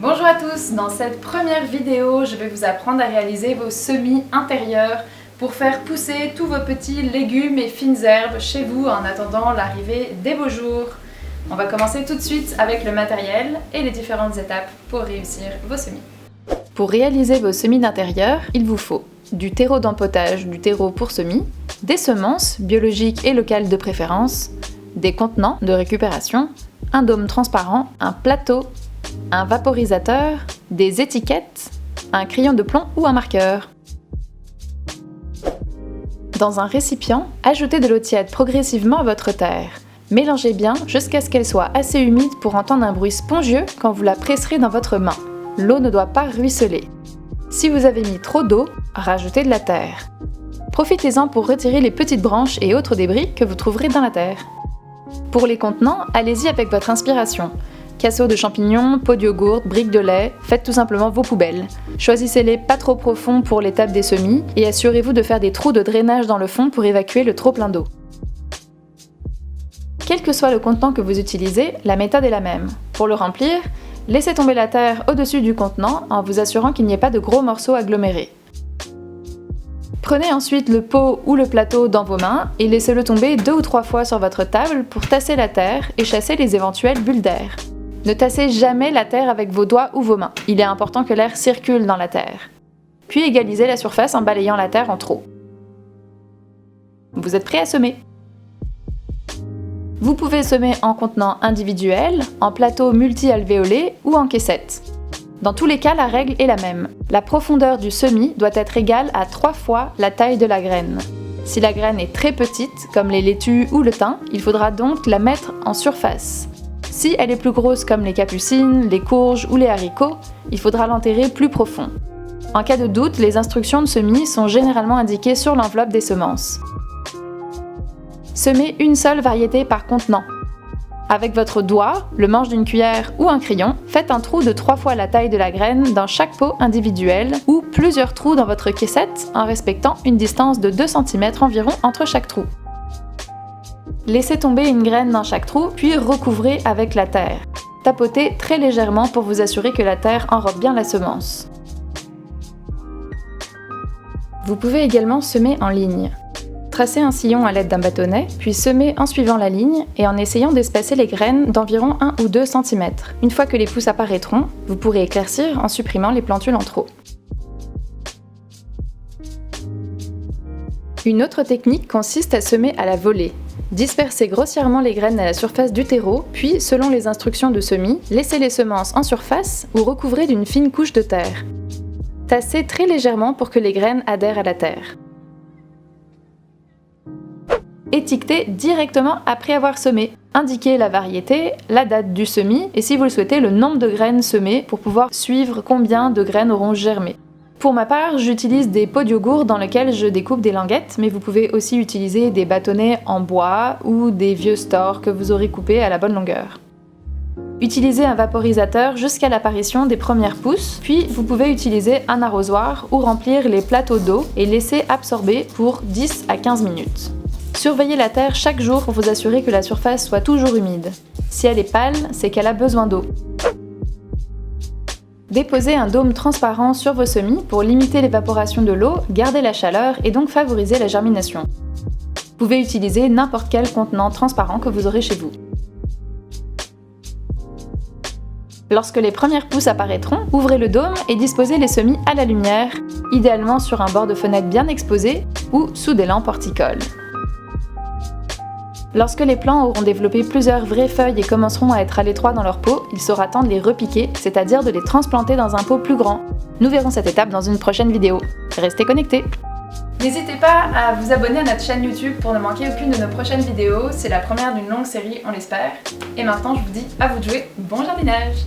Bonjour à tous, dans cette première vidéo, je vais vous apprendre à réaliser vos semis intérieurs pour faire pousser tous vos petits légumes et fines herbes chez vous en attendant l'arrivée des beaux jours. On va commencer tout de suite avec le matériel et les différentes étapes pour réussir vos semis. Pour réaliser vos semis d'intérieur, il vous faut du terreau d'empotage, du terreau pour semis, des semences biologiques et locales de préférence, des contenants de récupération, un dôme transparent, un plateau, un vaporisateur, des étiquettes, un crayon de plomb ou un marqueur. Dans un récipient, ajoutez de l'eau tiède progressivement à votre terre. Mélangez bien jusqu'à ce qu'elle soit assez humide pour entendre un bruit spongieux quand vous la presserez dans votre main. L'eau ne doit pas ruisseler. Si vous avez mis trop d'eau, rajoutez de la terre. Profitez-en pour retirer les petites branches et autres débris que vous trouverez dans la terre. Pour les contenants, allez-y avec votre inspiration. Casseaux de champignons, pots de yogourt, briques de lait, faites tout simplement vos poubelles. Choisissez-les pas trop profonds pour l'étape des semis et assurez-vous de faire des trous de drainage dans le fond pour évacuer le trop plein d'eau. Quel que soit le contenant que vous utilisez, la méthode est la même. Pour le remplir, laissez tomber la terre au-dessus du contenant en vous assurant qu'il n'y ait pas de gros morceaux agglomérés. Prenez ensuite le pot ou le plateau dans vos mains et laissez-le tomber 2 ou 3 fois sur votre table pour tasser la terre et chasser les éventuelles bulles d'air. Ne tassez jamais la terre avec vos doigts ou vos mains. Il est important que l'air circule dans la terre. Puis égalisez la surface en balayant la terre en trop. Vous êtes prêts à semer? Vous pouvez semer en contenant individuel, en plateau multi-alvéolé ou en caissette. Dans tous les cas, la règle est la même. La profondeur du semis doit être égale à 3 fois la taille de la graine. Si la graine est très petite, comme les laitues ou le thym, il faudra donc la mettre en surface. Si elle est plus grosse comme les capucines, les courges ou les haricots, il faudra l'enterrer plus profond. En cas de doute, les instructions de semis sont généralement indiquées sur l'enveloppe des semences. Semez une seule variété par contenant. Avec votre doigt, le manche d'une cuillère ou un crayon, faites un trou de 3 fois la taille de la graine dans chaque pot individuel ou plusieurs trous dans votre caissette en respectant une distance de 2 cm environ entre chaque trou. Laissez tomber une graine dans chaque trou, puis recouvrez avec la terre. Tapotez très légèrement pour vous assurer que la terre enrobe bien la semence. Vous pouvez également semer en ligne. Tracez un sillon à l'aide d'un bâtonnet, puis semez en suivant la ligne et en essayant d'espacer les graines d'environ 1 ou 2 cm. Une fois que les pousses apparaîtront, vous pourrez éclaircir en supprimant les plantules en trop. Une autre technique consiste à semer à la volée. Dispersez grossièrement les graines à la surface du terreau, puis, selon les instructions de semis, laissez les semences en surface ou recouvrez d'une fine couche de terre. Tassez très légèrement pour que les graines adhèrent à la terre. Étiquetez directement après avoir semé. Indiquez la variété, la date du semis et si vous le souhaitez, le nombre de graines semées pour pouvoir suivre combien de graines auront germé. Pour ma part, j'utilise des pots de yogourt dans lesquels je découpe des languettes, mais vous pouvez aussi utiliser des bâtonnets en bois ou des vieux stores que vous aurez coupés à la bonne longueur. Utilisez un vaporisateur jusqu'à l'apparition des premières pousses, puis vous pouvez utiliser un arrosoir ou remplir les plateaux d'eau et laisser absorber pour 10 à 15 minutes. Surveillez la terre chaque jour pour vous assurer que la surface soit toujours humide. Si elle est pâle, c'est qu'elle a besoin d'eau. Déposez un dôme transparent sur vos semis pour limiter l'évaporation de l'eau, garder la chaleur et donc favoriser la germination. Vous pouvez utiliser n'importe quel contenant transparent que vous aurez chez vous. Lorsque les premières pousses apparaîtront, ouvrez le dôme et disposez les semis à la lumière, idéalement sur un bord de fenêtre bien exposé ou sous des lampes horticoles. Lorsque les plants auront développé plusieurs vraies feuilles et commenceront à être à l'étroit dans leur pot, il sera temps de les repiquer, c'est-à-dire de les transplanter dans un pot plus grand. Nous verrons cette étape dans une prochaine vidéo. Restez connectés! N'hésitez pas à vous abonner à notre chaîne YouTube pour ne manquer aucune de nos prochaines vidéos. C'est la première d'une longue série, on l'espère. Et maintenant, je vous dis à vous de jouer. Bon jardinage!